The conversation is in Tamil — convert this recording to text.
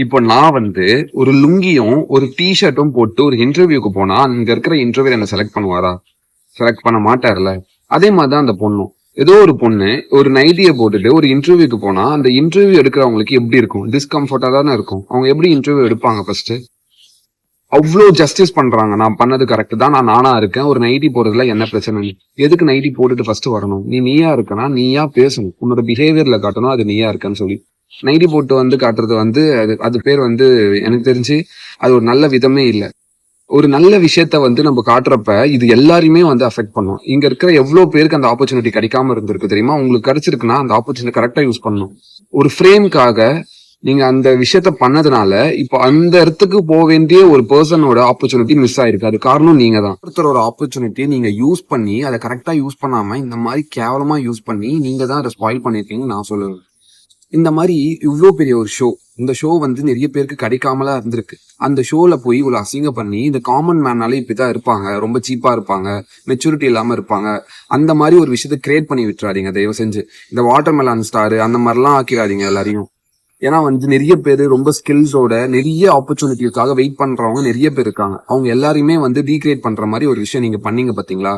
இப்போ நான் வந்து ஒரு லுங்கியும் ஒரு ஷர்ட்டும் போட்டு ஒரு இன்டர்வியூக்கு போனா அங்க இருக்கிற இன்டர்வியூ என்ன செலக்ட் பண்ணுவாரா? செலக்ட் பண்ண மாட்டார்ல. அதே மாதிரிதான் அந்த பொண்ணும். ஏதோ ஒரு பொண்ணு ஒரு நைட்டியை போட்டுட்டு ஒரு இன்டர்வியூக்கு போனா அந்த இன்டர்வியூ எடுக்கிறவங்களுக்கு எப்படி இருக்கும்? டிஸ்கம்ஃபர்டா தானே இருக்கும். அவங்க எப்படி இன்டர்வியூ எடுப்பாங்க ஃபர்ஸ்ட்? அவ்வளோ ஜஸ்டிஸ் பண்றாங்க. நான் பண்ணது கரெக்ட் தான், நான் நானா இருக்கேன், ஒரு நைட்டி போடுறதுல என்ன பிரச்சனை? எதுக்கு நைட்டி போட்டுட்டு ஃபர்ஸ்ட் வரணும்? நீயா இருக்கனா நீயா பேசணும், உன்னோட பிஹேவியர்ல காட்டணும் அது நீயா இருக்கன்னு சொல்லி. நைட்டி போட்டு வந்து காட்டுறது வந்து அது அது பேர் வந்து எனக்கு தெரிஞ்சு அது ஒரு நல்ல விதமே இல்லை. ஒரு நல்ல விஷயத்த வந்து நம்ம காட்டுறப்ப இது எல்லாரையுமே வந்து அஃபெக்ட் பண்ணும். இங்க இருக்கிற எவ்வளவு பேருக்கு அந்த ஆப்பர்ச்சுனிட்டி கிடைக்காம இருந்திருக்கு தெரியுமா? உங்களுக்கு கிடைச்சிருக்குன்னா அந்த ஆப்பர்ச்சுனிட்டி கரெக்டா யூஸ் பண்ணணும். ஒரு ஃப்ரேம்காக நீங்க அந்த விஷயத்த பண்ணதுனால இப்போ அந்த இடத்துக்கு போக வேண்டிய ஒரு பர்சனோட ஆப்பர்ச்சுனிட்டி மிஸ் ஆயிருக்கு. அது காரணம் நீங்க தான். ஒருத்தரோட ஆப்பர்ச்சுனிட்டியை நீங்க யூஸ் பண்ணி அதை கரெக்டா யூஸ் பண்ணாம இந்த மாதிரி கேவலமா யூஸ் பண்ணி நீங்க தான் அதை ஸ்பாயில் பண்ணிருக்கீங்கன்னு நான் சொல்லுவேன். இந்த மாதிரி இவ்வளோ பெரிய ஒரு ஷோ, இந்த ஷோ வந்து நிறைய பேருக்கு கிடைக்காமலா இருந்திருக்கு. அந்த ஷோல போய் இவ்வளவு அசிங்கம் பண்ணி இந்த காமன் மேனாலே இப்படிதான் இருப்பாங்க, ரொம்ப சீப்பா இருப்பாங்க, மெச்சூரிட்டி இல்லாம இருப்பாங்க, அந்த மாதிரி ஒரு விஷயத்த கிரியேட் பண்ணி விட்டுறாதீங்க தயவு செஞ்சு. இந்த வாட்டர் மெலான் ஸ்டார் அந்த மாதிரிலாம் ஆக்கிடாதீங்க எல்லாரையும். ஏன்னா வந்து நிறைய பேர் ரொம்ப ஸ்கில்ஸோட நிறைய ஆப்பர்ச்சுனிட்டிக்காக வெயிட் பண்றவங்க நிறைய பேர் இருக்காங்க. அவங்க எல்லாரையுமே வந்து டீக்ரியேட் பண்ற மாதிரி ஒரு விஷயம் நீங்க பண்ணீங்க பாத்தீங்களா?